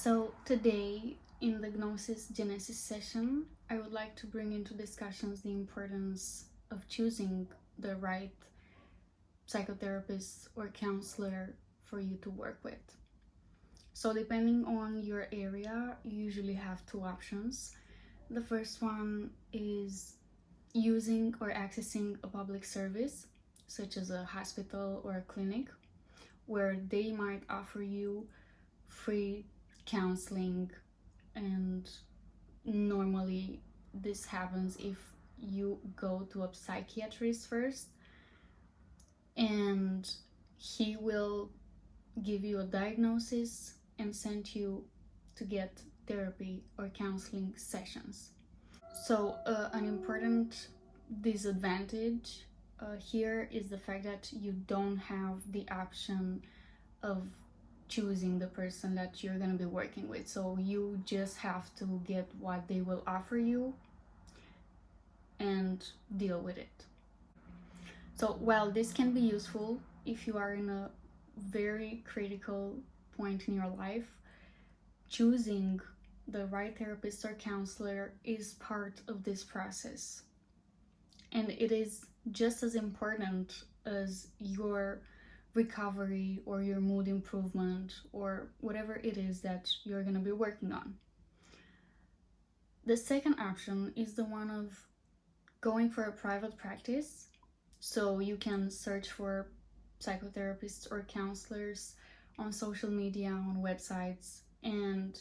So today in the Gnosis Genesis session, I would like to bring into discussions the importance of choosing the right psychotherapist or counselor for you to work with. So depending on your area, you usually have two options. The first one is using or accessing a public service, such as a hospital or a clinic, where they might offer you free counseling, and normally this happens if you go to a psychiatrist first, and he will give you a diagnosis and send you to get therapy or counseling sessions. So an important disadvantage here is the fact that you don't have the option of choosing the person that you're going to be working with. So you just have to get what they will offer you and deal with it. So while this can be useful if you are in a very critical point in your life, choosing the right therapist or counselor is part of this process. And it is just as important as your recovery or your mood improvement or whatever it is that you're going to be working on. The second option is the one of going for a private practice. So you can search for psychotherapists or counselors on social media, on websites, and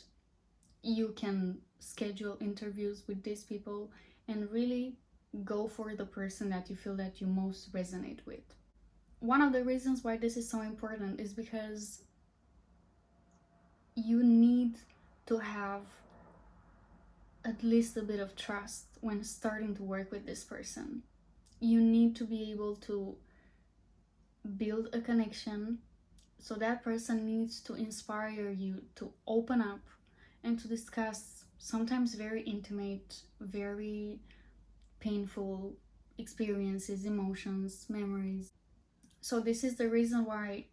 you can schedule interviews with these people and really go for the person that you feel that you most resonate with. One of the reasons why this is so important is because you need to have at least a bit of trust when starting to work with this person. You need to be able to build a connection, so that person needs to inspire you to open up and to discuss sometimes very intimate, very painful experiences, emotions, memories. So this is the reason why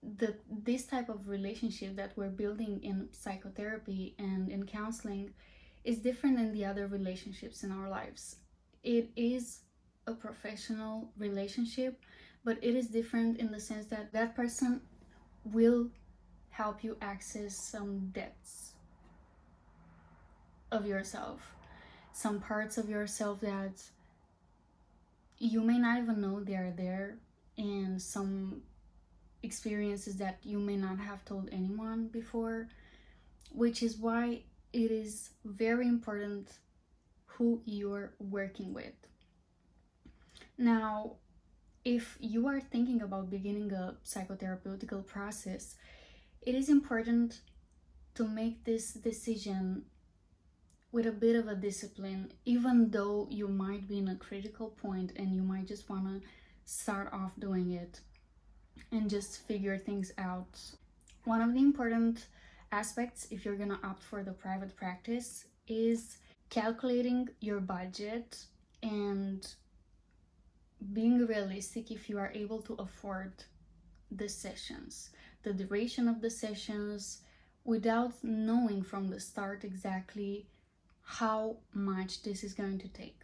this type of relationship that we're building in psychotherapy and in counseling is different than the other relationships in our lives. It is a professional relationship, but it is different in the sense that that person will help you access some depths of yourself, some parts of yourself that you may not even know they are there, and some experiences that you may not have told anyone before, which is why it is very important who you're working with. Now, if you are thinking about beginning a psychotherapeutical process, it is important to make this decision with a bit of a discipline, even though you might be in a critical point and you might just want to start off doing it and just figure things out. One of the important aspects, if you're gonna opt for the private practice, is calculating your budget and being realistic if you are able to afford the sessions, the duration of the sessions, without knowing from the start exactly how much this is going to take.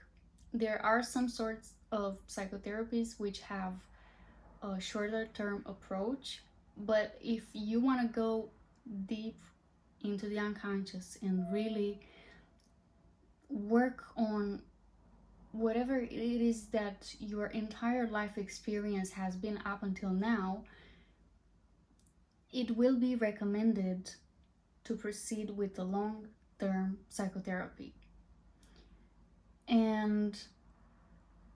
There are some sorts of psychotherapies which have a shorter term approach, but if you want to go deep into the unconscious and really work on whatever it is that your entire life experience has been up until now, it will be recommended to proceed with the long-term psychotherapy. And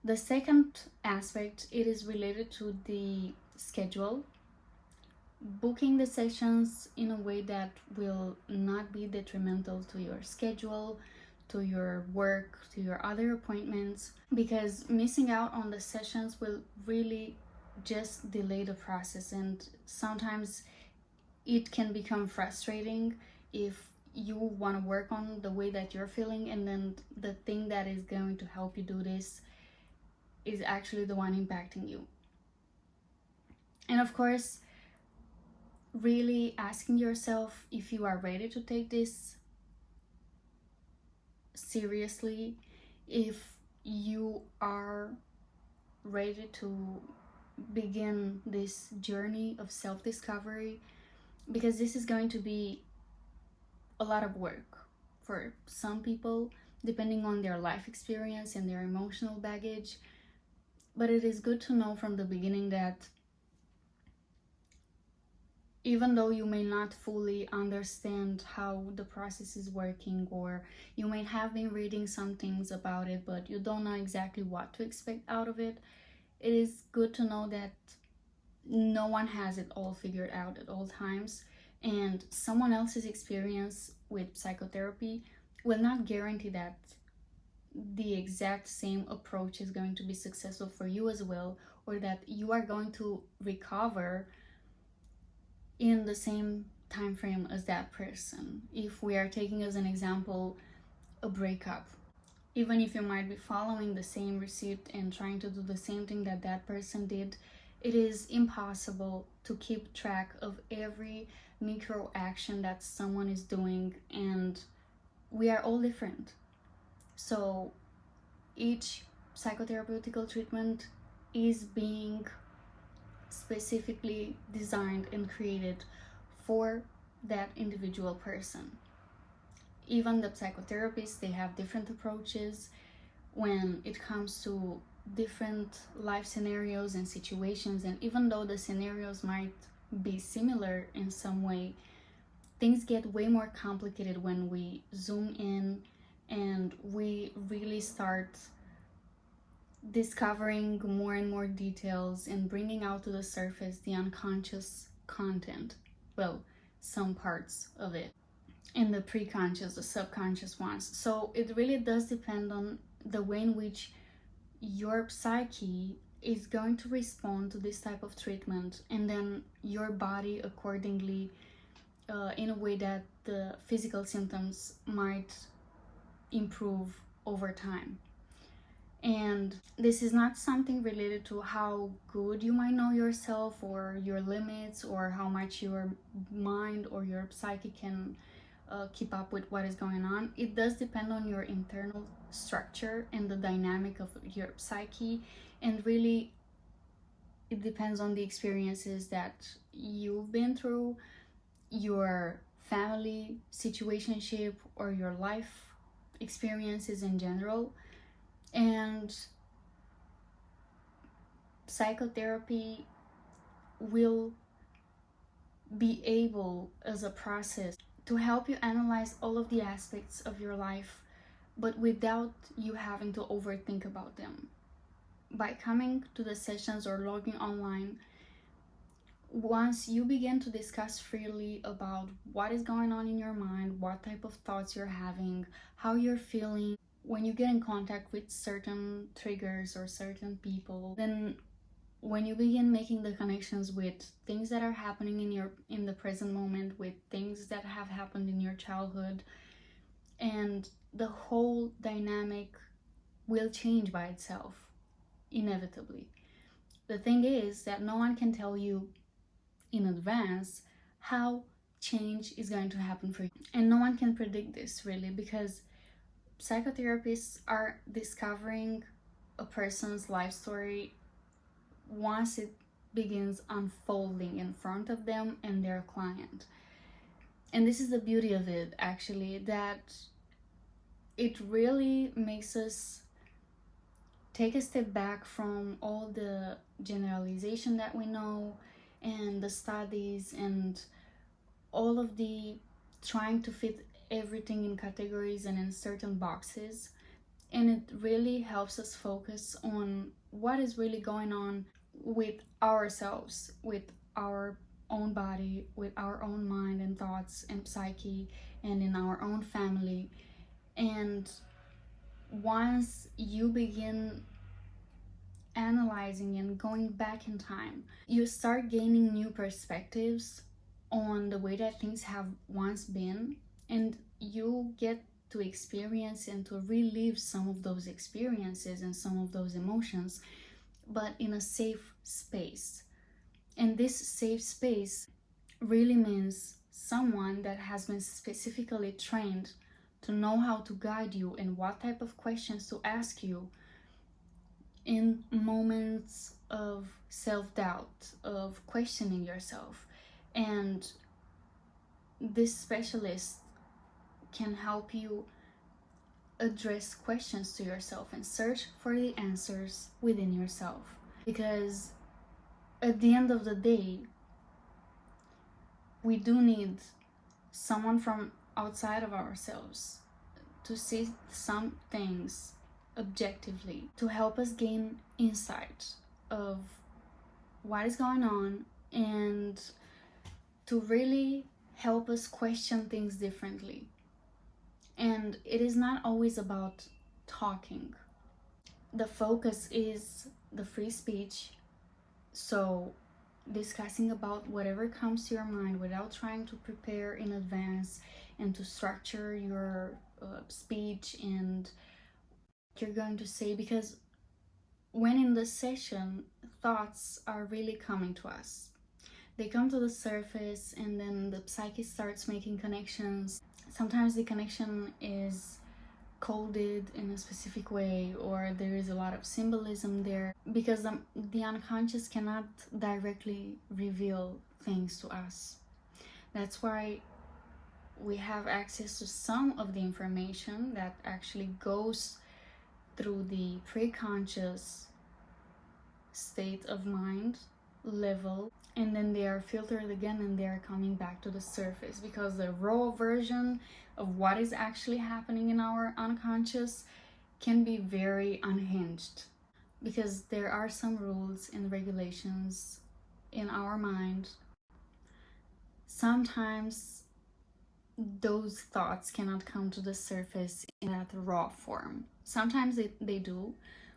the second aspect, it is related to the schedule. Booking the sessions in a way that will not be detrimental to your schedule, to your work, to your other appointments, because missing out on the sessions will really just delay the process, and sometimes it can become frustrating if you want to work on the way that you're feeling, and then the thing that is going to help you do this is actually the one impacting you. And of course, really asking yourself if you are ready to take this seriously, if you are ready to begin this journey of self-discovery, because this is going to be a lot of work for some people depending on their life experience and their emotional baggage. But it is good to know from the beginning that even though you may not fully understand how the process is working, or you may have been reading some things about it but you don't know exactly what to expect out of it, it is good to know that no one has it all figured out at all times, and someone else's experience with psychotherapy will not guarantee that the exact same approach is going to be successful for you as well, or that you are going to recover in the same time frame as that person. If we are taking as an example a breakup, even if you might be following the same receipt and trying to do the same thing that that person did, it is impossible to keep track of every micro action that someone is doing, and we are all different. So each psychotherapeutical treatment is being specifically designed and created for that individual person. Even the psychotherapists, they have different approaches when it comes to different life scenarios and situations, and even though the scenarios might be similar in some way, things get way more complicated when we zoom in and we really start discovering more and more details and bringing out to the surface the unconscious content. Well, some parts of it. And the preconscious, the subconscious ones. So it really does depend on the way in which your psyche is going to respond to this type of treatment, and then your body accordingly, in a way that the physical symptoms might improve over time. And this is not something related to how good you might know yourself or your limits, or how much your mind or your psyche can keep up with what is going on. It does depend on your internal structure and the dynamic of your psyche, and really it depends on the experiences that you've been through, your family situationship, or your life experiences in general. And psychotherapy will be able, as a process, to help you analyze all of the aspects of your life, but without you having to overthink about them. By coming to the sessions or logging online, once you begin to discuss freely about what is going on in your mind, what type of thoughts you're having, how you're feeling, when you get in contact with certain triggers or certain people, then when you begin making the connections with things that are happening in the present moment, with things that have happened in your childhood, and the whole dynamic will change by itself, inevitably. The thing is that no one can tell you in advance how change is going to happen for you, and no one can predict this really, because psychotherapists are discovering a person's life story once it begins unfolding in front of them and their client. And this is the beauty of it, actually, that it really makes us take a step back from all the generalization that we know and the studies and all of the trying to fit everything in categories and in certain boxes. And it really helps us focus on what is really going on with ourselves, with our own body, with our own mind and thoughts and psyche, and in our own family. And once you begin analyzing and going back in time, you start gaining new perspectives on the way that things have once been, and you get to experience and to relive some of those experiences and some of those emotions, but in a safe space. And this safe space really means someone that has been specifically trained to know how to guide you and what type of questions to ask you in moments of self-doubt, of questioning yourself. And this specialist can help you address questions to yourself and search for the answers within yourself. Because at the end of the day, we do need someone from outside of ourselves to see some things objectively, to help us gain insight of what is going on, and to really help us question things differently. And it is not always about talking. The focus is the free speech, so discussing about whatever comes to your mind without trying to prepare in advance and to structure your speech and what you're going to say, because when in the session, thoughts are really coming to us. They come to the surface and then the psyche starts making connections. Sometimes the connection is coded in a specific way, or there is a lot of symbolism there, because the unconscious cannot directly reveal things to us. That's why we have access to some of the information that actually goes through the pre-conscious state of mind level, and then they are filtered again and they are coming back to the surface, because the raw version of what is actually happening in our unconscious can be very unhinged, because there are some rules and regulations in our mind. Sometimes those thoughts cannot come to the surface in that raw form. Sometimes they do.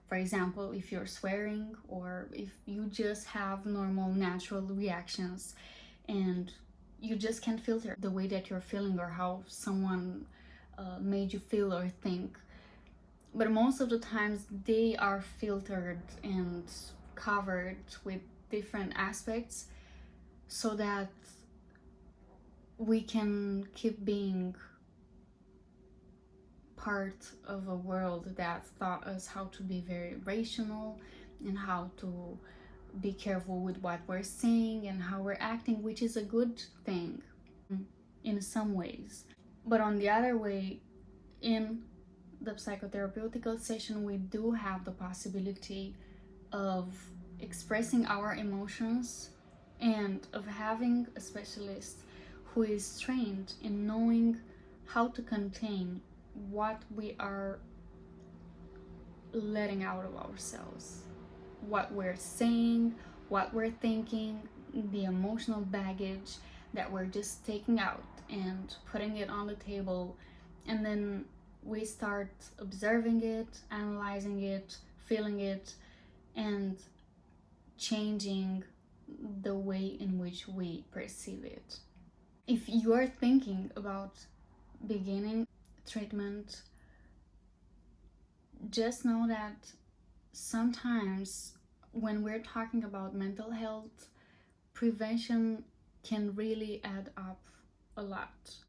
For example, if you're swearing, or if you just have normal natural reactions and you just can't filter the way that you're feeling or how someone made you feel or think. But most of the times they are filtered and covered with different aspects so that we can keep being part of a world that taught us how to be very rational and how to be careful with what we're saying and how we're acting, which is a good thing in some ways. But on the other way, in the psychotherapeutical session, we do have the possibility of expressing our emotions and of having a specialist who is trained in knowing how to contain what we are letting out of ourselves, what we're saying, what we're thinking, the emotional baggage that we're just taking out and putting it on the table. And then we start observing it, analyzing it, feeling it, and changing the way in which we perceive it. If you're thinking about beginning treatment, just know that sometimes when we're talking about mental health, prevention can really add up a lot.